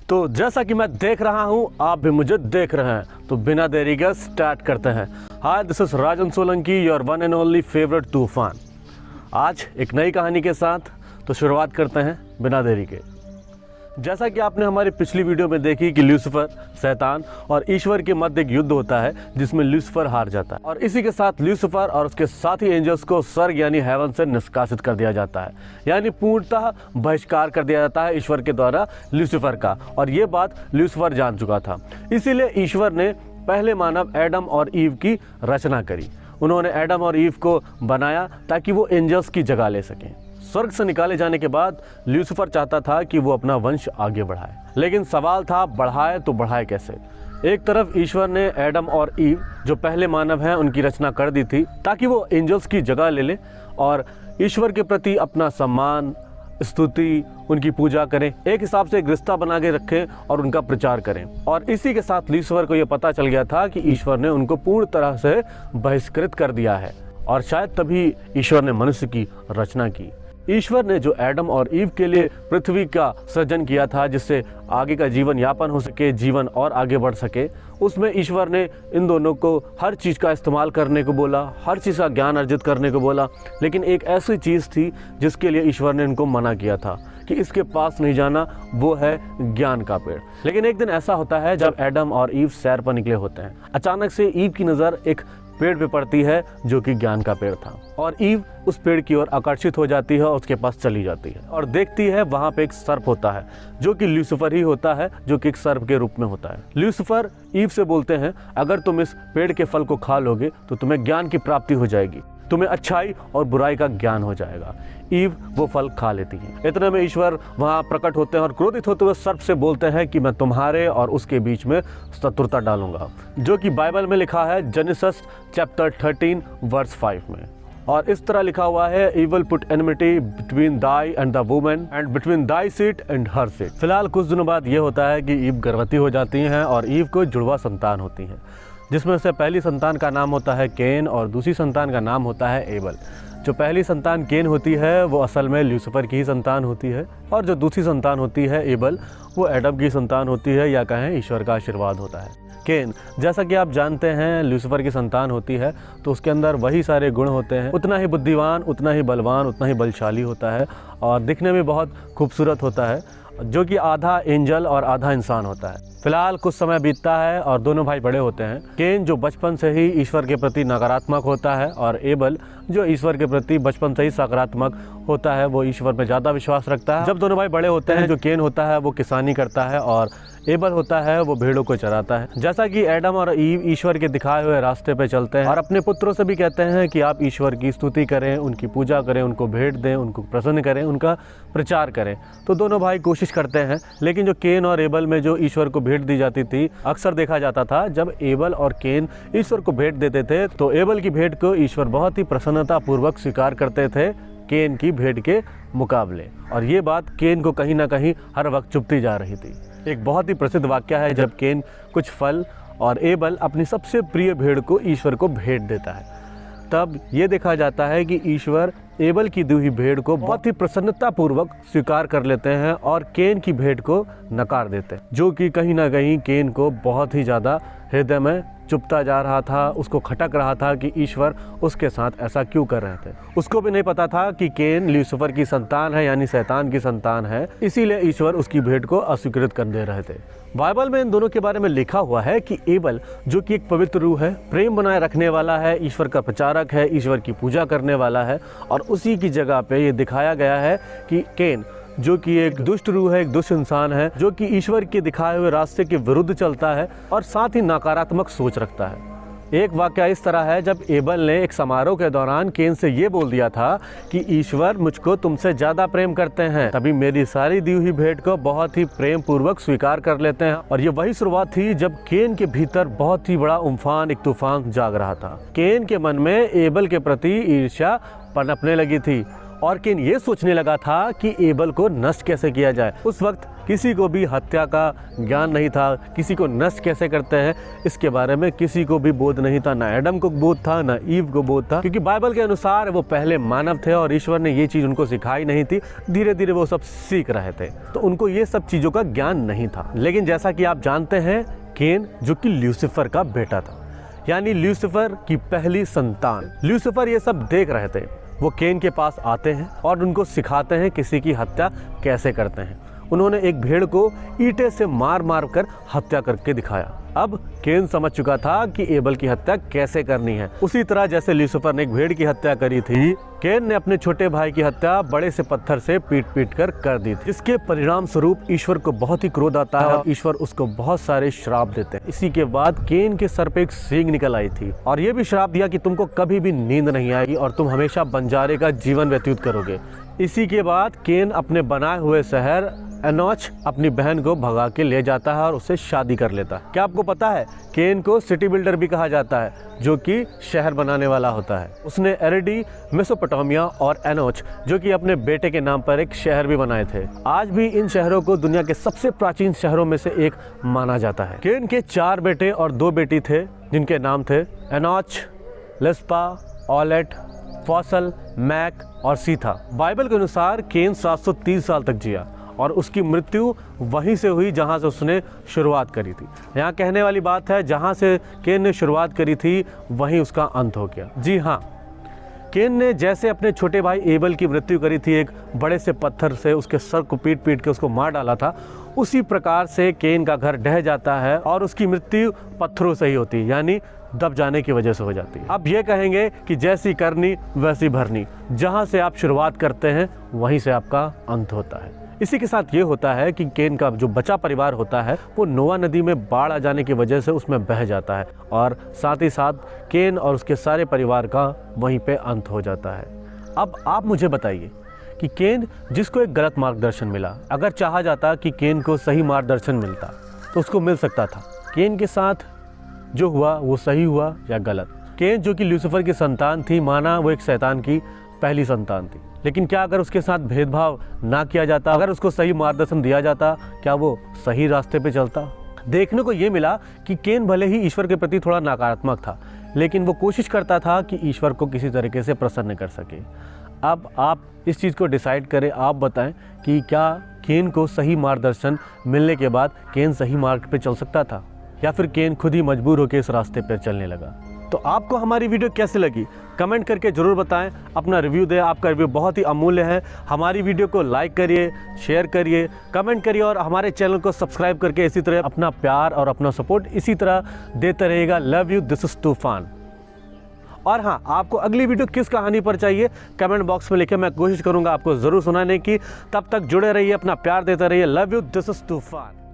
तो जैसा कि मैं देख रहा हूं, आप भी मुझे देख रहे हैं, तो बिना देरी के स्टार्ट करते हैं। Hi, this is Rajan Solanki, your one and only favourite Toofan. आज एक नई कहानी के साथ तो शुरुआत करते हैं बिना देरी के। जैसा कि आपने हमारी पिछली वीडियो में देखी कि ल्यूसीफर, शैतान और ईश्वर के मध्य एक युद्ध होता है जिसमें ल्यूसीफर हार जाता है और इसी के साथ ल्यूसीफर और उसके साथी एंजल्स को स्वर्ग यानी हेवन से निष्कासित कर दिया जाता है, यानी पूर्णतः बहिष्कार कर दिया जाता है ईश्वर के द्वारा ल्यूसीफर का। और ये बात ल्यूसीफर जान चुका था, इसीलिए ईश्वर ने पहले मानव एडम और ईव की रचना करी। उन्होंने एडम और ईव को बनाया ताकि वो एंजल्स की जगह ले सकें। स्वर्ग से निकाले जाने के बाद ल्यूसीफर चाहता था कि वो अपना वंश आगे बढ़ाए, लेकिन सवाल था बढ़ाए तो बढ़ाए कैसे। एक तरफ ईश्वर ने एडम और ईव जो पहले मानव हैं उनकी रचना कर दी थी ताकि वो एंजल्स की जगह ले लें और ईश्वर के प्रति अपना सम्मान, स्तुति, उनकी पूजा करें, एक हिसाब से एक रिश्ता बना के रखें और उनका प्रचार करें। और इसी के साथ ल्यूसीफर को ये पता चल गया था कि ईश्वर ने उनको पूर्ण तरह से बहिष्कृत कर दिया है और शायद तभी ईश्वर ने मनुष्य की रचना की। ईश्वर ने जो एडम और ईव के लिए पृथ्वी का सृजन किया था जिससे आगे का जीवन यापन हो सके, जीवन और आगे बढ़ सके, उसमें ईश्वर ने इन दोनों को हर चीज़ का इस्तेमाल करने को बोला, हर चीज़ का ज्ञान अर्जित करने को बोला। लेकिन एक ऐसी चीज़ थी जिसके लिए ईश्वर ने इनको मना किया था कि इसके पास नहीं जाना, वो है ज्ञान का पेड़। लेकिन एक दिन ऐसा होता है जब एडम और ईव सैर पर निकले होते हैं, अचानक से ईव की नज़र एक पेड़ पे पड़ती है जो कि ज्ञान का पेड़ था और ईव उस पेड़ की ओर आकर्षित हो जाती है और उसके पास चली जाती है और देखती है वहाँ पे एक सर्प होता है जो कि ल्यूसीफर ही होता है, जो कि एक सर्प के रूप में होता है। ल्यूसीफर ईव से बोलते हैं, अगर तुम इस पेड़ के फल को खा लोगे तो तुम्हें ज्ञान की प्राप्ति हो जाएगी, तुम्हें अच्छाई और बुराई का ज्ञान हो जाएगा। ईव वो फल खा लेती है। इतने में ईश्वर वहाँ प्रकट होते हैं और क्रोधित होते हुए सर्प से बोलते हैं कि मैं तुम्हारे और उसके बीच में शत्रुता डालूंगा, जो कि बाइबल में लिखा है जेनेसिस चैप्टर 13 वर्स 5 में। और इस तरह लिखा हुआ है, "He will put enmity between thy and the woman and between thy seed and her seed." फिलहाल कुछ दिनों बाद ये होता है कि ईव गर्भवती हो जाती हैं और ईव को जुड़वा संतान होती है, जिसमें से पहली संतान का नाम होता है केन और दूसरी संतान का नाम होता है एबल। जो पहली संतान केन होती है वो असल में ल्यूसीफर की ही संतान होती है और जो दूसरी संतान होती है एबल, वो एडम की संतान होती है, या कहें ईश्वर का आशीर्वाद होता है। केन, जैसा कि आप जानते हैं, ल्यूसीफर की संतान होती है तो उसके अंदर वही सारे गुण होते हैं, उतना ही बुद्धिमान, उतना ही बलवान, उतना ही बलशाली होता है और दिखने में बहुत खूबसूरत होता है, जो कि आधा एंजल और आधा इंसान होता है। फिलहाल कुछ समय बीतता है और दोनों भाई बड़े होते हैं। केन जो बचपन से ही ईश्वर के प्रति नकारात्मक होता है और एबल जो ईश्वर के प्रति बचपन से ही सकारात्मक होता है, वो ईश्वर में ज़्यादा विश्वास रखता है। जब दोनों भाई बड़े होते हैं, जो केन होता है वो किसानी करता है और एबल होता है वो भेड़ों को चराता है। जैसा कि एडम और ईव ईश्वर के दिखाए हुए रास्ते पे चलते हैं और अपने पुत्रों से भी कहते हैं कि आप ईश्वर की स्तुति करें, उनकी पूजा करें, उनको भेंट दें, उनको प्रसन्न करें, उनका प्रचार करें, तो दोनों भाई कोशिश करते हैं। लेकिन जो केन और एबल में जो ईश्वर को भेंट दी जाती थी, अक्सर देखा जाता था जब एबल और केन ईश्वर को भेंट देते थे तो एबल की भेंट को ईश्वर बहुत ही प्रसन्नता पूर्वक स्वीकार करते थे केन की भेंट के मुकाबले। और ये बात केन को कहीं ना कहीं हर वक्त चुभती जा रही थी। एक बहुत ही प्रसिद्ध वाक्य है जब केन कुछ फल और एबल अपनी सबसे प्रिय भेड़ को ईश्वर को भेंट देता है, तब ये देखा जाता है कि ईश्वर एबल की दी हुई भेड़ को बहुत ही प्रसन्नता पूर्वक स्वीकार कर लेते हैं और केन की भेंट को नकार देते हैं, जो कि कहीं ना कहीं केन को बहुत ही ज़्यादा हृदय में चुभता जा रहा था। उसको खटक रहा था कि ईश्वर उसके साथ ऐसा क्यों कर रहे थे। उसको भी नहीं पता था कि केन ल्यूसीफर की संतान है, यानी शैतान की संतान है, इसीलिए ईश्वर उसकी भेंट को अस्वीकृत कर दे रहे थे। बाइबल में इन दोनों के बारे में लिखा हुआ है कि एबल जो कि एक पवित्र रूह है, प्रेम बनाए रखने वाला है, ईश्वर का प्रचारक है, ईश्वर की पूजा करने वाला है, और उसी की जगह पे ये दिखाया गया है कि केन जो कि एक दुष्ट रूह है, एक दुष्ट इंसान है, जो कि ईश्वर के दिखाए हुए रास्ते के विरुद्ध चलता है और साथ ही नकारात्मक सोच रखता है। एक वाकया इस तरह है, जब एबल ने एक समारोह के दौरान केन से ये बोल दिया था कि ईश्वर मुझको तुमसे ज़्यादा प्रेम करते हैं, तभी मेरी सारी दी हुई भेंट को बहुत ही प्रेम पूर्वक स्वीकार कर लेते हैं। और ये वही शुरुआत थी जब केन के भीतर बहुत ही बड़ा उम्फान, एक तूफान जाग रहा था। केन के मन में एबल के प्रति ईर्ष्या पनपने लगी थी और केन ये सोचने लगा था कि एबल को नष्ट कैसे किया जाए। उस वक्त किसी को भी हत्या का ज्ञान नहीं था, किसी को नष्ट कैसे करते हैं इसके बारे में किसी को भी बोध नहीं था। ना एडम को बोध था, ना ईव को बोध था, क्योंकि बाइबल के अनुसार वो पहले मानव थे और ईश्वर ने ये चीज़ उनको सिखाई नहीं थी। धीरे धीरे वो सब सीख रहे थे, तो उनको ये सब चीज़ों का ज्ञान नहीं था। लेकिन जैसा कि आप जानते हैं, केन जो कि ल्यूसीफर का बेटा था, यानी ल्यूसीफर की पहली संतान, ल्यूसीफर ये सब देख रहे थे। वो केन के पास आते हैं और उनको सिखाते हैं किसी की हत्या कैसे करते हैं। उन्होंने एक भेड़ को ईंटे से मार मार कर हत्या करके दिखाया। अब केन समझ चुका था कि एबल की हत्या कैसे करनी है। उसी तरह जैसे ल्यूसीफर ने एक भेड़ की हत्या करी थी, केन ने अपने छोटे भाई की हत्या बड़े से पत्थर से पीट पीट कर दी थी, जिसके परिणाम स्वरूप ईश्वर को बहुत ही क्रोध आता है और ईश्वर उसको बहुत सारे श्राप देते हैं। इसी के बाद केन के सर पे एक सींग निकल आई थी और ये भी श्राप दिया कि तुमको कभी भी नींद नहीं आएगी और तुम हमेशा बंजारे का जीवन व्यतीत करोगे। इसी के बाद केन अपने बनाए हुए शहर एनोच अपनी बहन को भगा के ले जाता है और उससे शादी कर लेता है। क्या आपको पता है, केन को सिटी बिल्डर भी कहा जाता है, जो कि शहर बनाने वाला होता है। उसने एरेडी, मेसोपोटामिया और एनोच जो कि अपने बेटे के नाम पर एक शहर भी बनाए थे। आज भी इन शहरों को दुनिया के सबसे प्राचीन शहरों में से एक माना जाता है। केन के 4 बेटे और 2 बेटी थे, जिनके नाम थे एनोच, लिस्पा, ओलेट, फॉसल, मैक और सीथा। बाइबल के अनुसार केन 730 साल तक जिया और उसकी मृत्यु वहीं से हुई जहां से उसने शुरुआत करी थी। यहाँ कहने वाली बात है, जहां से केन ने शुरुआत करी थी वहीं उसका अंत हो गया। जी हाँ, केन ने जैसे अपने छोटे भाई एबल की मृत्यु करी थी, एक बड़े से पत्थर से उसके सर को पीट पीट के उसको मार डाला था, उसी प्रकार से केन का घर ढह जाता है और उसकी मृत्यु पत्थरों से ही होती है, यानी दब जाने की वजह से हो जाती है। अब ये कहेंगे कि जैसी करनी वैसी भरनी, जहाँ से आप शुरुआत करते हैं वहीं से आपका अंत होता है। इसी के साथ ये होता है कि केन का जो बचा परिवार होता है वो नोआ नदी में बाढ़ आ जाने की वजह से उसमें बह जाता है और साथ ही साथ केन और उसके सारे परिवार का वहीं पे अंत हो जाता है। अब आप मुझे बताइए कि केन, जिसको एक गलत मार्गदर्शन मिला, अगर चाहा जाता कि केन को सही मार्गदर्शन मिलता तो उसको मिल सकता था। केन के साथ जो हुआ वो सही हुआ या गलत? केन जो कि ल्यूसीफर की संतान थी, माना वो एक शैतान की पहली संतान थी, लेकिन क्या अगर उसके साथ भेदभाव ना किया जाता, अगर उसको सही मार्गदर्शन दिया जाता, क्या वो सही रास्ते पे चलता? देखने को ये मिला कि केन भले ही ईश्वर के प्रति थोड़ा नकारात्मक था, लेकिन वो कोशिश करता था कि ईश्वर को किसी तरीके से प्रसन्न कर सके। अब आप इस चीज़ को डिसाइड करें, आप बताएं कि क्या केन को सही मार्गदर्शन मिलने के बाद केन सही मार्ग पे चल सकता था, या फिर केन खुद ही मजबूर होकर इस रास्ते पर चलने लगा? तो आपको हमारी वीडियो कैसी लगी कमेंट करके ज़रूर बताएं, अपना रिव्यू दें। आपका रिव्यू बहुत ही अमूल्य है। हमारी वीडियो को लाइक करिए, शेयर करिए, कमेंट करिए और हमारे चैनल को सब्सक्राइब करके इसी तरह अपना प्यार और अपना सपोर्ट इसी तरह देते रहिएगा। लव यू, दिस इज़ तूफान। और हाँ, आपको अगली वीडियो किस कहानी पर चाहिए कमेंट बॉक्स में लिखे, मैं कोशिश करूँगा आपको ज़रूर सुनाने की। तब तक जुड़े रहिए, अपना प्यार देते रहिए। लव यू, दिस इज़ तूफान।